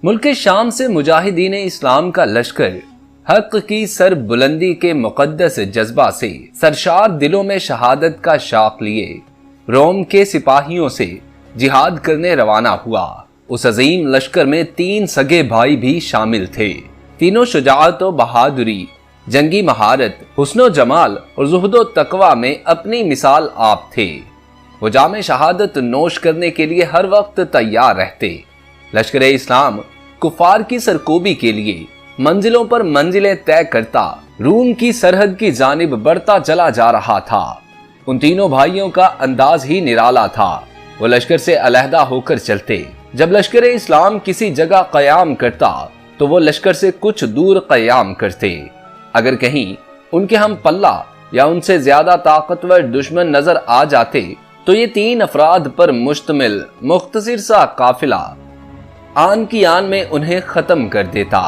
ملک شام سے مجاہدین اسلام کا لشکر حق کی سر بلندی کے مقدس جذبہ سے سرشار دلوں میں شہادت کا شوق لیے روم کے سپاہیوں سے جہاد کرنے روانہ ہوا۔ اس عظیم لشکر میں 3 سگے بھائی بھی شامل تھے۔ تینوں شجاعت و بہادری، جنگی مہارت، حسن و جمال اور زہد و تقوی میں اپنی مثال آپ تھے۔ وہ جام شہادت نوش کرنے کے لیے ہر وقت تیار رہتے۔ لشکر اسلام کفار کی سرکوبی کے لیے منزلوں پر منزلیں طے کرتا روم کی سرحد کی جانب بڑھتا چلا جا رہا تھا۔ ان تینوں بھائیوں کا انداز ہی نرالا تھا۔ وہ لشکر سے علیحدہ ہو کر چلتے۔ جب لشکر اسلام کسی جگہ قیام کرتا تو وہ لشکر سے کچھ دور قیام کرتے۔ اگر کہیں ان کے ہم پلہ یا ان سے زیادہ طاقتور دشمن نظر آ جاتے تو یہ 3 افراد پر مشتمل مختصر سا قافلہ آن کی آن میں انہیں ختم کر دیتا۔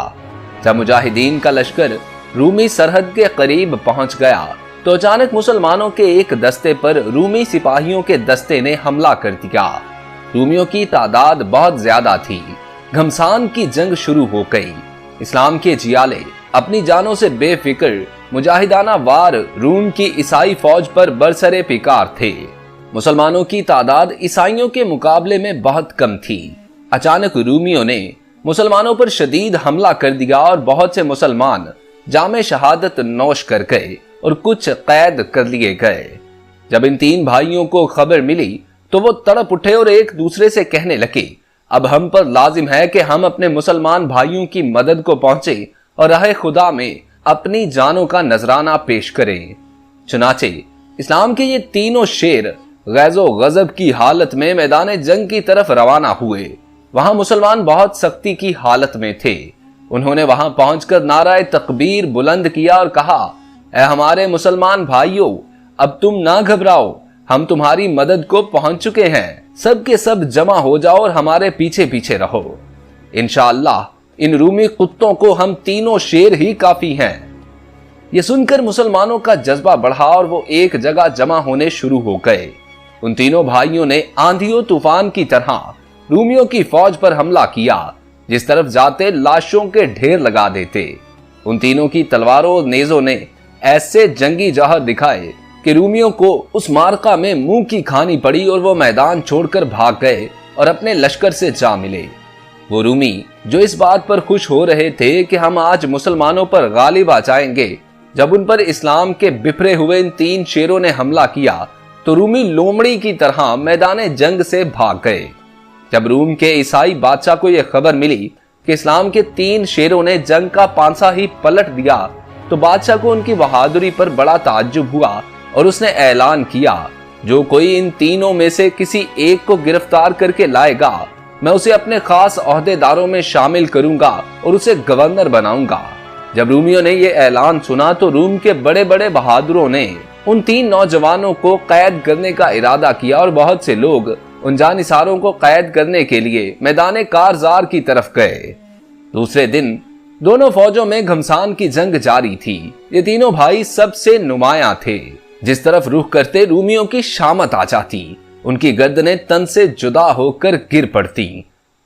جب مجاہدین کا لشکر رومی سرحد کے قریب پہنچ گیا تو اچانک مسلمانوں کے ایک دستے پر رومی سپاہیوں کے دستے نے حملہ کر دیا۔ رومیوں کی تعداد بہت زیادہ تھی۔ گھمسان کی جنگ شروع ہو گئی۔ اسلام کے جیالے اپنی جانوں سے بے فکر مجاہدانہ وار روم کی عیسائی فوج پر برسرے پیکار تھے۔ مسلمانوں کی تعداد عیسائیوں کے مقابلے میں بہت کم تھی۔ اچانک رومیوں نے مسلمانوں پر شدید حملہ کر دیا اور بہت سے مسلمان جام شہادت نوش کر گئے اور کچھ قید کر لیے گئے۔ جب ان 3 بھائیوں کو خبر ملی تو وہ تڑپ اٹھے اور ایک دوسرے سے کہنے لگے، اب ہم پر لازم ہے کہ ہم اپنے مسلمان بھائیوں کی مدد کو پہنچے اور راہ خدا میں اپنی جانوں کا نذرانہ پیش کریں۔ چنانچہ اسلام کے یہ تینوں شیر غیظ و غضب کی حالت میں میدان جنگ کی طرف روانہ ہوئے۔ وہاں مسلمان بہت سختی کی حالت میں تھے۔ انہوں نے وہاں پہنچ کر نعرہ تکبیر بلند کیا اور کہا، اے ہمارے مسلمان بھائیوں، اب تم نہ گھبراؤ، ہم تمہاری مدد کو پہنچ چکے ہیں۔ سب کے سب جمع ہو جاؤ اور ہمارے پیچھے پیچھے رہو۔ انشاءاللہ ان رومی کتوں کو ہم تینوں شیر ہی کافی ہیں۔ یہ سن کر مسلمانوں کا جذبہ بڑھا اور وہ ایک جگہ جمع ہونے شروع ہو گئے۔ ان تینوں بھائیوں نے آندھی و طوفان کی طرح رومیوں کی فوج پر حملہ کیا۔ جس طرف جاتے لاشوں کے ڈھیر لگا دیتے۔ ان تینوں کی تلواروں اور نیزوں نے ایسے جنگی جوہر دکھائے کہ رومیوں کو اس معرکہ میں منہ کی کھانی پڑی اور وہ میدان چھوڑ کر بھاگ گئے اور اپنے لشکر سے جا ملے۔ وہ رومی جو اس بات پر خوش ہو رہے تھے کہ ہم آج مسلمانوں پر غالب آ جائیں گے، جب ان پر اسلام کے بپھرے ہوئے ان 3 شیروں نے حملہ کیا تو رومی لومڑی کی طرح میدان جنگ سے بھاگ گئے۔ جب روم کے عیسائی بادشاہ کو یہ خبر ملی کہ اسلام کے 3 شیروں نے جنگ کا پانسا ہی پلٹ دیا تو بادشاہ کو ان کی بہادری پر بڑا تعجب ہوا اور اس نے اعلان کیا، جو کوئی ان تینوں میں سے کسی ایک کو گرفتار کر کے لائے گا میں اسے اپنے خاص عہدے داروں میں شامل کروں گا اور اسے گورنر بناؤں گا۔ جب رومیوں نے یہ اعلان سنا تو روم کے بڑے بڑے بہادروں نے ان 3 نوجوانوں کو قید کرنے کا ارادہ کیا اور بہت سے لوگ ان جانثاروں کو قید کرنے کے لیے میدان کارزار کی طرف گئے۔ دوسرے دن دونوں فوجوں میں گھمسان کی جنگ جاری تھی۔ یہ تینوں بھائی سب سے نمایاں تھے۔ جس طرف رخ کرتے رومیوں کی شامت آ جاتی، ان کی گردنیں تن سے جدا ہو کر گر پڑتی۔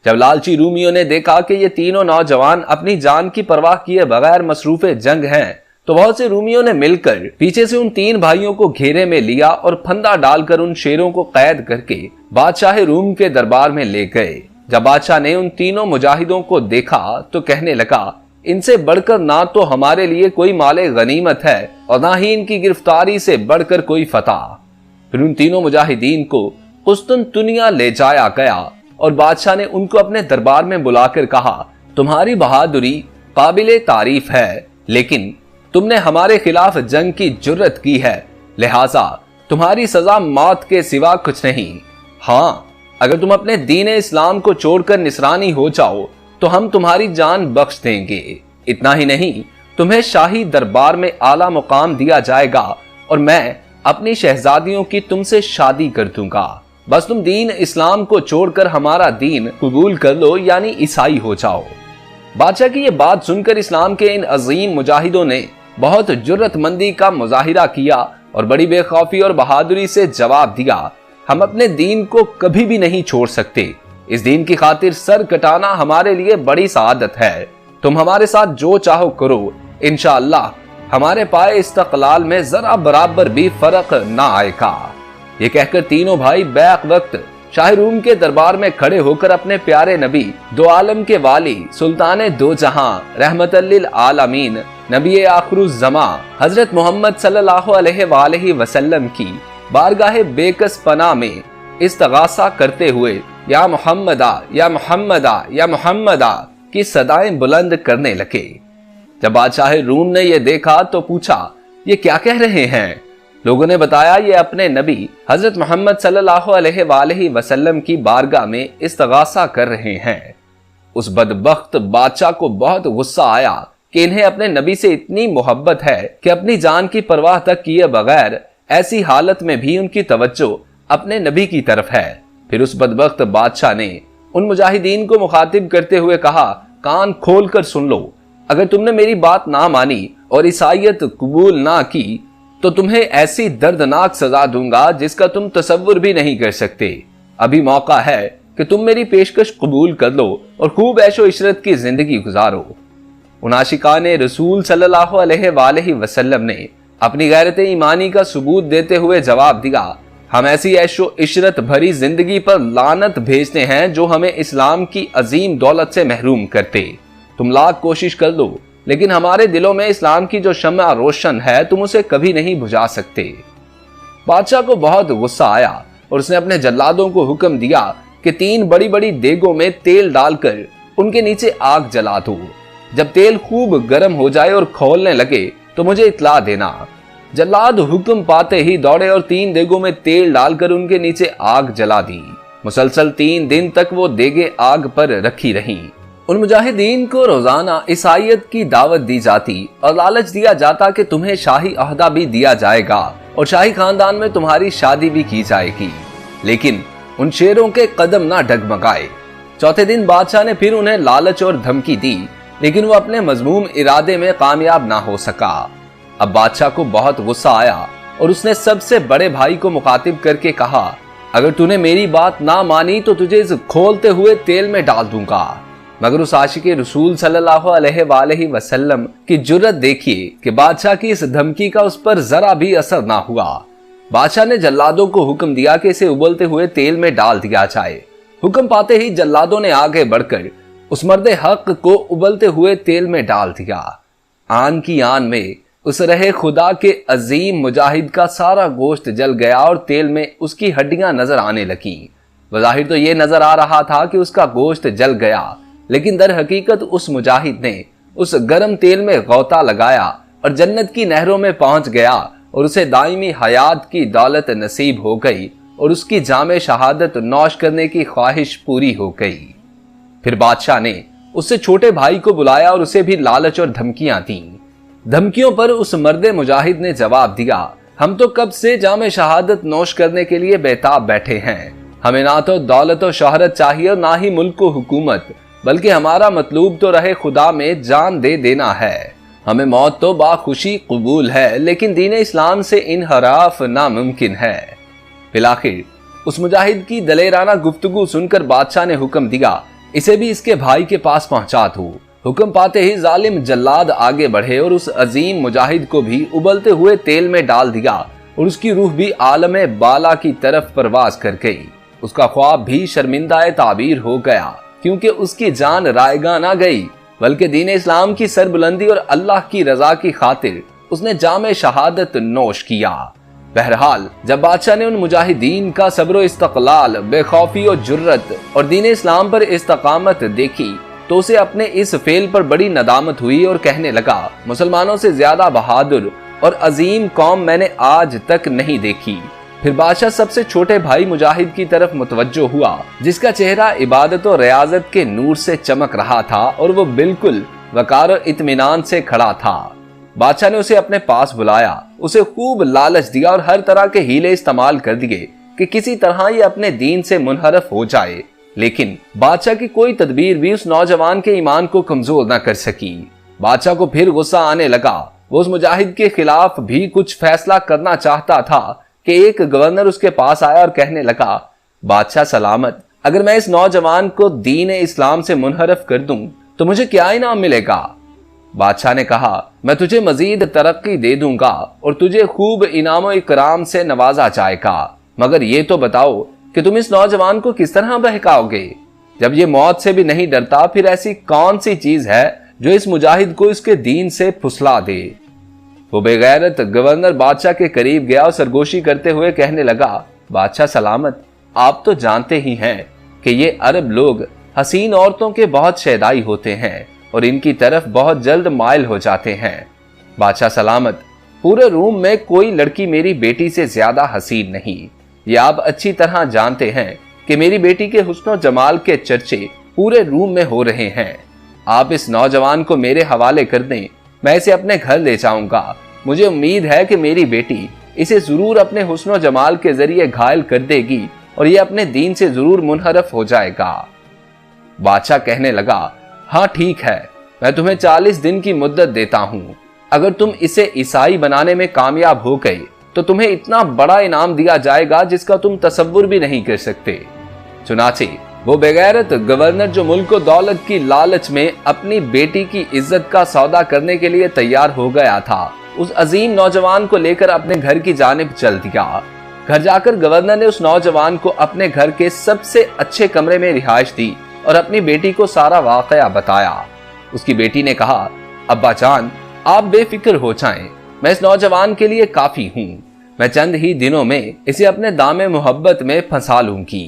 جب لالچی رومیوں نے دیکھا کہ یہ تینوں نوجوان اپنی جان کی پرواہ کیے بغیر مصروف جنگ ہیں تو بہت سے رومیوں نے مل کر پیچھے سے ان 3 بھائیوں کو گھیرے میں لیا اور پھندا ڈال کر ان شیروں کو قید کر کے بادشاہ روم کے دربار میں لے گئے۔ جب بادشاہ نے ان تینوں مجاہدوں کو دیکھا تو کہنے لگا، ان سے بڑھ کر نہ تو ہمارے لیے کوئی مال غنیمت ہے اور نہ ہی ان کی گرفتاری سے بڑھ کر کوئی فتح۔ پھر ان تینوں مجاہدین کو قسطنطنیہ لے جایا گیا اور بادشاہ نے ان کو اپنے دربار میں بلا کر کہا، تمہاری بہادری قابل تعریف ہے، لیکن تم نے ہمارے خلاف جنگ کی جرت کی ہے، لہٰذا تمہاری سزا موت کے سوا کچھ نہیں۔ ہاں، اگر تم اپنے دین اسلام کو چھوڑ کر نصرانی ہو جاؤ تو ہم تمہاری جان بخش دیں گے۔ اتنا ہی نہیں، تمہیں شاہی دربار میں اعلیٰ مقام دیا جائے گا اور میں اپنی شہزادیوں کی تم سے شادی کر دوں گا۔ بس تم دین اسلام کو چھوڑ کر ہمارا دین قبول کر لو، یعنی عیسائی ہو جاؤ۔ بادشاہ کی یہ بات سن کر اسلام کے ان عظیم مجاہدوں نے بہت جرت مندی کا مظاہرہ کیا اور بڑی بے خوفی اور بہادری سے جواب دیا، ہم اپنے دین کو کبھی بھی نہیں چھوڑ سکتے، इस दीन की खातिर सर कटाना हमारे लिए बड़ी सआदत है। तुम हमारे साथ जो चाहो करो, इंशाअल्लाह हमारे पाए इस्तक़लाल में जरा बराबर भी फर्क ना आएगा। ये कहकर तीनों भाई बैक वक्त शाह रूम के दरबार में खड़े होकर अपने प्यारे नबी, दो आलम के वाली, सुल्तान दो जहां, रहमतल लिल आलमीन, नबी आखिरुज़्ज़मा हजरत मोहम्मद सल्लल्लाहु अलैहि वसल्लम की बारगाहे बेकस पना में इस्तगासा करते हुए या मुहम्मदा या मुहम्मदा या मुहम्मदा की सदाएं बुलंद करने लगे। जब बादशाह रूम ने यह देखा तो पूछा, ये क्या कह रहे हैं? लोगों ने बताया, ये अपने नबी हजरत मोहम्मद सल्लल्लाहु अलैहि वसल्लम की बारगाह में इस्तगासा कर रहे हैं। उस बदबख्त बादशाह को बहुत गुस्सा आया कि इन्हें अपने नबी से इतनी मोहब्बत है कि अपनी जान की परवाह तक किए बगैर ऐसी हालत में भी उनकी तवज्जो अपने नबी की तरफ है। फिर उस बदबख्त बादशाह ने उन मुजाहिदीन को मुखातिब करते हुए कहा, कान खोल कर सुन लो, अगर तुमने मेरी बात ना मानी और ईसाईयत कबूल ना की तो तुम्हें ऐसी दर्दनाक सजा दूंगा जिसका तुम तसव्वुर भी नहीं कर सकते। अभी मौका है कि तुम मेरी पेशकश कबूल कर लो और खूब ऐशो इशरत की जिंदगी गुजारो। उन आशिकान रसूल सल्लल्लाहु अलैहि वसल्लम ने अपनी गैरत ईमानी का सबूत देते हुए जवाब दिया, हम ऐसी ऐशो इशरत भरी जिंदगी पर लानत भेजते हैं जो हमें इस्लाम की अजीम दौलत से महरूम करते। तुम लाख कोशिश कर लो, लेकिन हमारे दिलों में इस्लाम की जो शम्मा रोशन है तुम उसे कभी नहीं बुझा सकते। बादशाह को बहुत गुस्सा आया और उसने अपने जल्लादों को हुक्म दिया कि 3 बड़ी बड़ी देगों में तेल डालकर उनके नीचे आग जला दो। जब तेल खूब गर्म हो जाए और खौलने लगे तो मुझे इत्ला देना। जल्लाद हुक्म पाते ही दौड़े और 3 देगों में तेल डालकर उनके नीचे आग जला दी। मुसलसल 3 दिन तक वो देगे आग पर रखी रहीं। उन मुजाहिदीन को रोजाना ईसाईयत की दावत दी जाती और लालच दिया जाता कि तुम्हें शाही अहदा भी दिया जाएगा और शाही खानदान में तुम्हारी शादी भी की जाएगी, लेकिन उन शेरों के कदम ना डगमगाए। चौथे दिन बादशाह ने फिर उन्हें लालच और धमकी दी, लेकिन वो अपने मजमूम इरादे में कामयाब ना हो सका। अब बादशाह को बहुत गुस्सा आया और उसने सबसे बड़े भाई को मुखातिब करके कहा, अगर तूने मेरी बात ना मानी तो तुझे इस खोलते हुए तेल में डाल दूंगा। मगर उस आशिक रसूल सल्लल्लाहु अलैहि वसल्लम की जुर्रत देखिए कि बादशाह की इस धमकी का उस पर जरा भी असर ना हुआ। बादशाह ने जल्लादों को हुक्म दिया कि इसे उबलते हुए तेल में डाल दिया जाए। हुक्म पाते ही जल्लादों ने आगे बढ़कर उस मर्द हक को उबलते हुए तेल में डाल दिया। आन की आन में उस रहे खुदा के अजीम मुजाहिद का सारा गोश्त जल गया और तेल में उसकी हड्डियां नजर आने लगी। बज़ाहिर तो ये नजर आ रहा था कि उसका गोश्त जल गया, लेकिन दर हकीकत उस मुजाहिद ने उस गर्म तेल में गौता लगाया और जन्नत की नहरों में पहुंच गया और उसे दायमी हयात की दौलत नसीब हो गई और उसकी जामे शहादत नौश करने की ख्वाहिश पूरी हो गई। फिर बादशाह ने उससे छोटे भाई को बुलाया और उसे भी लालच और धमकियां दी। धमकियों पर उस मर्द मुजाहिद ने जवाब दिया, हम तो कब से जामे शहादत नौश करने के लिए बेताब बैठे हैं। हमें ना तो दौलत और शोहरत चाहिए और ना ही मुल्क को हुकूमत, बल्कि हमारा मतलूब तो रहे खुदा में जान दे देना है। हमें मौत तो बाखुशी कबूल है, लेकिन दीन इस्लाम से इनहराफ नामुमकिन है। फिलाखिर उस मुजाहिद की दलेराना गुफ्तगू सुनकर बादशाह ने हुक्म दिया, इसे भी इसके भाई के पास पहुंचा दो। हुक्म पाते ही जालिम जल्लाद आगे बढ़े और उस अजीम मुजाहिद को भी उबलते हुए तेल में डाल दिया और उसकी रूह भी आलम बाला की तरफ परवाज कर गई। उसका ख्वाब भी शर्मिंदा ताबीर हो गया, क्योंकि उसकी जान रायगा ना गई, बल्कि दीन इस्लाम की सरबुलंदी और अल्लाह की रजा की खातिर उसने जामे शहादत नोश किया। बहरहाल जब बादशाह ने उन मुजाहिदीन का सब्र इस्तक़लाल, बेखौफी और जुर्रत और दीन इस्लाम पर इस्तकामत देखी तो उसे अपने इस फेल पर बड़ी नदामत हुई और कहने लगा, मुसलमानों से ज्यादा बहादुर और अजीम कौम मैंने आज तक नहीं देखी। फिर बादशाह सबसे छोटे भाई मुजाहिद की तरफ मुतवज्जो हुआ, जिसका चेहरा इबादत और रियाजत के नूर से चमक रहा था और वो बिल्कुल वकार और इत्मीनान से खड़ा था। बादशाह ने उसे अपने पास बुलाया, उसे खूब लालच दिया और हर तरह के हीले इस्तेमाल कर दिए कि किसी तरह ये अपने दीन से मुनहरफ हो जाए, लेकिन बादशाह की कोई तदबीर भी उस नौजवान के ईमान को कमजोर न कर सकी। बादशाह को फिर गुस्सा आने लगा। वो उस मुजाहिद के खिलाफ भी कुछ फैसला करना चाहता था कि एक गवर्नर उसके पास आया और कहने लगा, बादशाह सलामत, अगर मैं इस नौजवान को दीन इस्लाम से मुनहरफ कर दूं तो मुझे क्या इनाम मिलेगा? बादशाह ने कहा, मैं तुझे मजीद तरक्की दे दूंगा और तुझे खूब इनाम इकराम से नवाजा जाएगा, मगर ये तो बताओ कि तुम इस नौजवान को किस तरह बहकाओगे? जब ये मौत से भी नहीं डरता, फिर ऐसी कौन सी चीज है जो इस मुजाहिद को इसके दीन से फुसला दे? वो बेगैरत गवर्नर बादशाह के करीब गया और सरगोशी करते हुए कहने लगा, बादशाह सलामत, आप तो जानते ही हैं कि ये अरब लोग हसीन औरतों के बहुत शैदाई होते हैं और इनकी तरफ बहुत जल्द माइल हो जाते हैं। बादशाह सलामत, पूरे रूम में कोई लड़की मेरी बेटी से ज्यादा हसीन नहीं। ये आप अच्छी तरह जानते हैं कि मेरी बेटी के हुस्न जमाल के चर्चे पूरे रूम में हो रहे हैं। आप इस नौजवान को मेरे हवाले कर दें, मैं इसे अपने घर ले जाऊंगा। मुझे उम्मीद है कि मेरी बेटी इसे जरूर अपने हुस्न जमाल के जरिए घायल कर देगी और ये अपने दीन से जरूर मुनहरफ हो जाएगा। बादशाह कहने लगा, हाँ ठीक है, मैं तुम्हें 40 दिन की मुद्दत देता हूं। अगर तुम इसे ईसाई बनाने में कामयाब हो गए तो तुम्हें इतना बड़ा इनाम दिया जाएगा जिसका तुम तसव्वुर भी नहीं कर सकते। चुनाचे वो बेगैरत गवर्नर, जो मुल्क को दौलत की लालच में अपनी बेटी की इज्जत का सौदा करने के लिए तैयार हो गया था, उस अजीम नौजवान को लेकर अपने घर की जानिब चल दिया। घर जाकर गवर्नर ने उस नौजवान को अपने घर के सबसे अच्छे कमरे में रिहाइश दी और अपनी बेटी को सारा वाकया बताया। उसकी बेटी ने कहा, अब्बा जान, आप बेफिक्र हो जाएं, मैं इस नौजवान के लिए काफी हूं। मैं चंद ही दिनों में इसे अपने दामे मोहब्बत में फंसा लूंगी।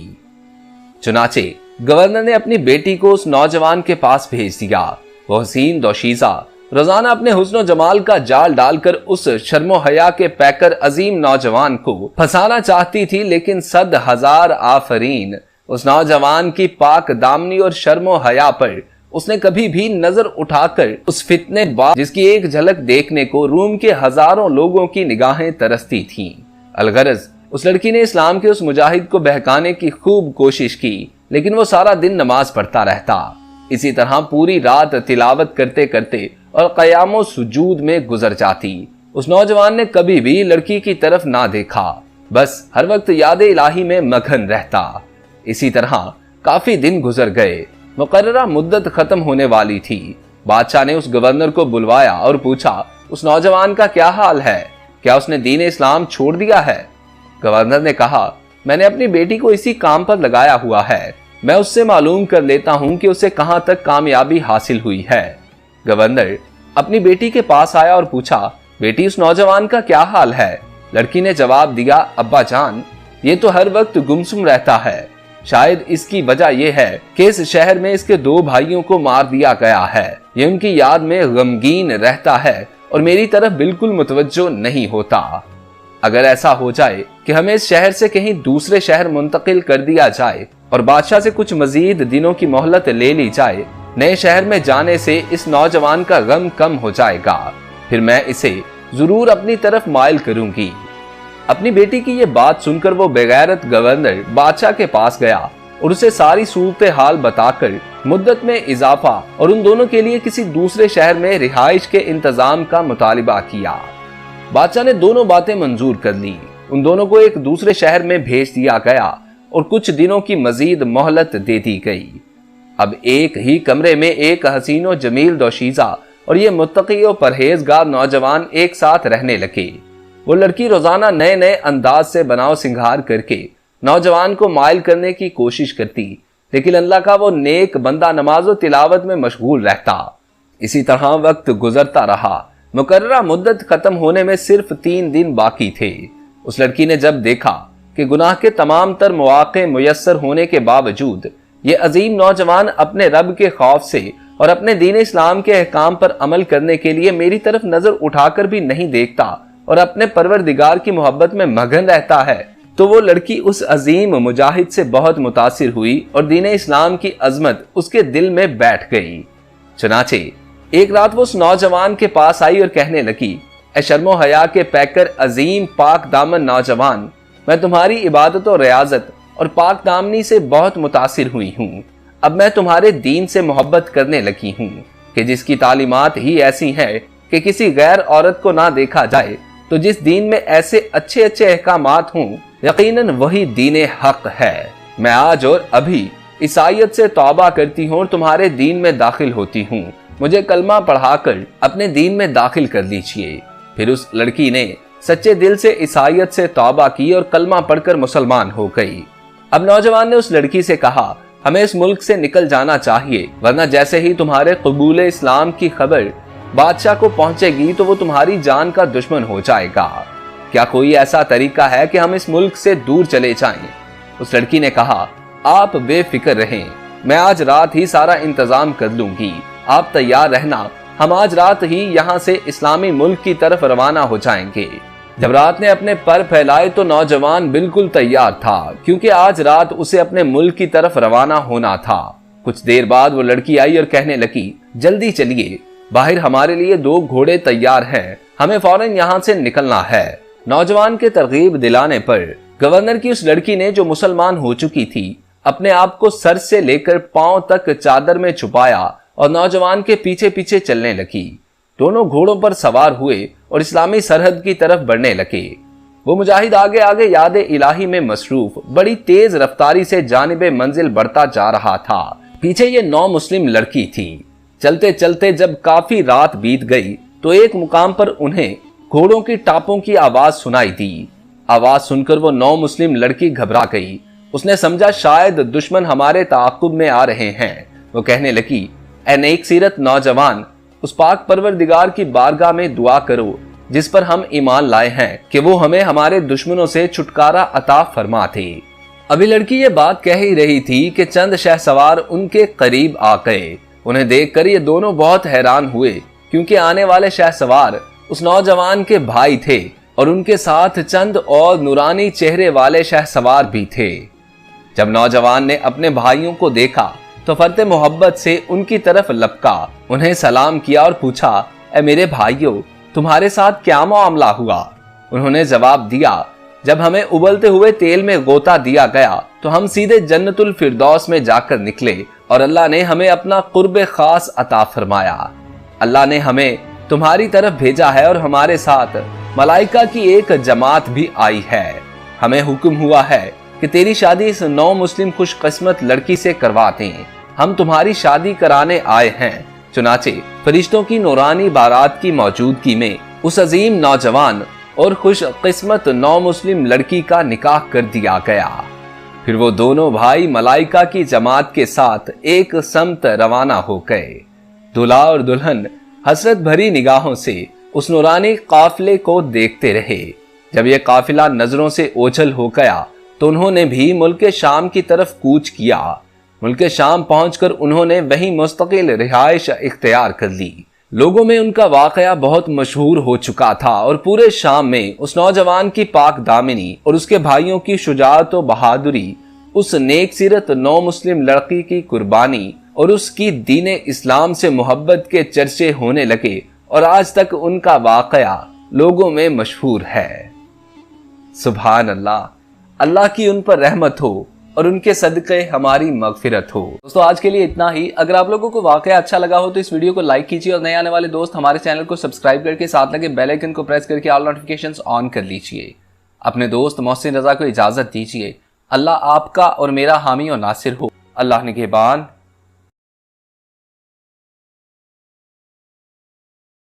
चुनाचे गवर्नर ने अपनी बेटी को उस नौजवान के पास भेज दिया। वो हसीन दोशीजा रोजाना अपने हुस्न जमाल का जाल डालकर उस शर्मो हया के पैकर अजीम नौजवान को फंसाना चाहती थी, लेकिन 100,000 आफरीन उस नौजवान की पाक दामनी और शर्मो हया पर उसने कभी भी नजर उठाकर उस फितने बाज जिसकी एक झलक देखने को रूम के हजारों लोगों की निगाहें तरसती थीं। अलगरज उस लड़की ने इस्लाम के उस मुजाहिद को बहकाने की खूब कोशिश की, लेकिन वो सारा दिन नमाज पढ़ता रहता। इसी तरह पूरी रात तिलावत करते करते और क़यामो सुजूद में गुजर जाती। उस नौजवान ने कभी भी लड़की की तरफ ना देखा, बस हर वक्त याद इलाही में मगन रहता। इसी तरह काफी दिन गुजर गए। मुकर्ररा मुद्दत खत्म होने वाली थी। बादशाह ने उस गवर्नर को बुलवाया और पूछा, उस नौजवान का क्या हाल है? क्या उसने दीन इस्लाम छोड़ दिया है? गवर्नर ने कहा, मैंने अपनी बेटी को इसी काम पर लगाया हुआ है। मैं उससे मालूम कर लेता हूं कि उसे कहां तक कामयाबी हासिल हुई है। गवर्नर अपनी बेटी के पास आया और पूछा, बेटी, उस नौजवान का क्या हाल है? लड़की ने जवाब दिया, अब्बा जान, ये तो हर वक्त गुमसुम रहता है। शायद इसकी वजह यह है कि इस शहर में इसके 2 भाइयों को मार दिया गया है। ये उनकी याद में गमगीन रहता है और मेरी तरफ बिल्कुल मुतवज्जो नहीं होता। अगर ऐसा हो जाए कि हमें इस शहर से कहीं दूसरे शहर मुंतकिल कर दिया जाए और बादशाह से कुछ मजीद दिनों की मोहलत ले ली जाए, नए शहर में जाने से इस नौजवान का गम कम हो जाएगा। फिर मैं इसे जरूर अपनी तरफ माइल करूंगी। अपनी बेटी की ये बात सुनकर वो बेगैरत गवर्नर बादशाह के पास गया और उसे सारी सूरत हाल बताकर मुद्दत में इजाफा और उन दोनों के लिए किसी दूसरे शहर में रिहाइश के इंतजाम का मुतालिबा किया। बादशाह ने दोनों बातें मंजूर कर ली। उन दोनों को एक दूसरे शहर में भेज दिया गया और कुछ दिनों की मजीद मोहलत दे दी गई। अब एक ही कमरे में एक हसीनो जमील दोशीजा और ये मुत्तकी और परहेजगार नौजवान एक साथ रहने लगे। वो लड़की रोजाना नए नए अंदाज से बनाव सिंगार करके नौजवान को माइल करने की कोशिश करती, लेकिन अल्लाह का वो नेक बंदा नमाज और तिलावत में मशगूल रहता। इसी तरह वक्त गुजरता रहा। मुकर्ररा मुद्दत खत्म होने में सिर्फ 3 दिन बाकी थे। उस लड़की ने जब देखा कि गुनाह के तमाम तर मौके मुयस्सर होने के बावजूद ये अजीम नौजवान अपने रब के खौफ से और अपने दीन इस्लाम के अहकाम पर अमल करने के लिए मेरी तरफ नजर उठाकर भी नहीं देखता और अपने परवरदिगार की मोहब्बत में मगन रहता है, तो वो लड़की उस अजीम मुजाहिद से बहुत मुतासिर हुई और दीन इस्लाम की अजमत उसके दिल में बैठ गई। चनाचे एक रात वो उस नौजवान के पास आई और कहने लगी, ए शर्मो हया के पैकर अजीम पाक दामन नौजवान, मैं तुम्हारी इबादत और रियाजत और पाक दामनी से बहुत मुतासिर हुई हूँ। अब मैं तुम्हारे दीन से मोहब्बत करने लगी हूँ कि जिसकी तालीमात ही ऐसी हैं कि किसी गैर औरत को ना देखा जाए, तो जिस दीन में ऐसे अच्छे अच्छे अहकामात हों, यकीनन वही दीन हक है। मैं आज और अभी ईसाईयत से तौबा करती हूँ और तुम्हारे दीन में दाखिल होती हूँ, मुझे कलमा पढ़ाकर अपने दीन में दाखिल कर लीजिए। फिर उस लड़की ने सच्चे दिल से ईसाईयत से तौबा की और कलमा पढ़कर मुसलमान हो गई। अब नौजवान ने उस लड़की से कहा, हमें इस मुल्क से निकल जाना चाहिए, वरना जैसे ही तुम्हारे कबूल इस्लाम की खबर बादशाह को पहुंचेगी तो वो तुम्हारी जान का दुश्मन हो जाएगा। क्या कोई ऐसा तरीका है कि हम इस मुल्क से दूर चले जाएं? उस लड़की ने कहा, आप बेफिक्र रहें, मैं आज रात ही सारा इंतजाम कर लूंगी, आप तैयार रहना, हम आज रात ही यहाँ से इस्लामी मुल्क की तरफ रवाना हो जाएंगे। जब रात ने अपने पर फैलाए तो नौजवान बिल्कुल तैयार था, क्योंकि आज रात उसे अपने मुल्क की तरफ रवाना होना था। कुछ देर बाद वो लड़की आई और कहने लगी, जल्दी चलिए, बाहर हमारे लिए 2 घोड़े तैयार हैं, हमें फौरन यहाँ से निकलना है। नौजवान के तरगीब दिलाने पर गवर्नर की उस लड़की ने, जो मुसलमान हो चुकी थी, अपने आप को सर से लेकर पांव तक चादर में छुपाया और नौजवान के पीछे पीछे चलने लगी। दोनों घोड़ों पर सवार हुए और इस्लामी सरहद की तरफ बढ़ने लगे। वो मुजाहिद आगे आगे याद इलाही में मसरूफ बड़ी तेज रफ्तारी से जानिबे मंजिल बढ़ता जा रहा था। पीछे ये 9 मुस्लिम लड़की थी। चलते चलते जब काफी रात बीत गई तो एक मुकाम पर उन्हें घोड़ों की टापों की आवाज सुनाई दी। आवाज सुनकर वो 9 मुस्लिम लड़की घबरा गई। उसने समझा शायद दुश्मन हमारे ताक़ुब में आ रहे हैं। वो कहने लगी, ऐ नेक सीरत नौजवान, उस पाक परवरदिगार की बारगाह में दुआ करो जिस पर हम ईमान लाए हैं कि वो हमें हमारे दुश्मनों से छुटकारा अता फरमा थे। अभी लड़की ये बात कह ही रही थी कि चंद शहसवार उनके करीब आ गए। उन्हें देखकर ये दोनों बहुत हैरान हुए, क्योंकि आने वाले शहसवार उस नौजवान के भाई थे और उनके साथ चंद और नूरानी चेहरे वाले शहसवार भी थे। जब नौजवान ने अपने भाइयों को देखा तो फर्ते मोहब्बत से उनकी तरफ लपका, उन्हें सलाम किया और पूछा, ए मेरे भाइयों, तुम्हारे साथ क्या मामला हुआ? उन्होंने जवाब दिया, जब हमें उबलते हुए तेल में गोता दिया गया तो हम सीधे जन्नतुल फिरदौस में जाकर निकले और अल्लाह ने हमें अपना कुर्ब खास अता फरमाया। अल्लाह ने हमें तुम्हारी तरफ भेजा है और हमारे साथ मलाइका की एक जमात भी आई है। हमें हुक्म हुआ है कि तेरी शादी इस 9 मुस्लिम खुशकिस्मत लड़की से करवा दें। हम तुम्हारी शादी कराने आए हैं। चुनाचे फरिश्तों की नूरानी बारात की मौजूदगी में उस अजीम नौजवान और खुशकिस्मत 9 मुस्लिम लड़की का निकाह कर दिया गया। फिर वो दोनों भाई मलाइका की जमात के साथ एक समत रवाना हो गए। दूल्हा और दुल्हन हसरत भरी निगाहों से उस नूरानी काफिले को देखते रहे। जब ये काफिला नजरों से ओझल हो गया तो उन्होंने भी मुल्क शाम की तरफ कूच किया। मुल्क शाम पहुंचकर उन्होंने वहीं मुस्तकिल रिहाइश इख्तियार कर ली। लोगों में उनका वाकया बहुत मशहूर हो चुका था और पूरे शाम में उस नौजवान की पाक दामिनी और उसके भाइयों की शुजाअत और बहादुरी, उस नेक सीरत 9 मुस्लिम लड़की की कुर्बानी और उसकी दीन इस्लाम से मोहब्बत के चर्चे होने लगे और आज तक उनका वाकया लोगों में मशहूर है। सुभान अल्लाह, अल्लाह की उन पर रहमत हो और उनके सदक़े हमारी मगफिरत हो। दोस्तों आज के लिए इतना ही। अगर आप लोगों को वाकया अच्छा लगा हो तो इस वीडियो को लाइक कीजिए और नए आने वाले दोस्त हमारे चैनल को सब्सक्राइब करके साथ लगे बेल आइकन को प्रेस करके ऑल नोटिफिकेशंस ऑन कर लीजिए। अपने दोस्त मोहसिन रजा को इजाजत दीजिए। अल्लाह आपका और मेरा हामी और नासिर हो। अल्लाह निगहबान।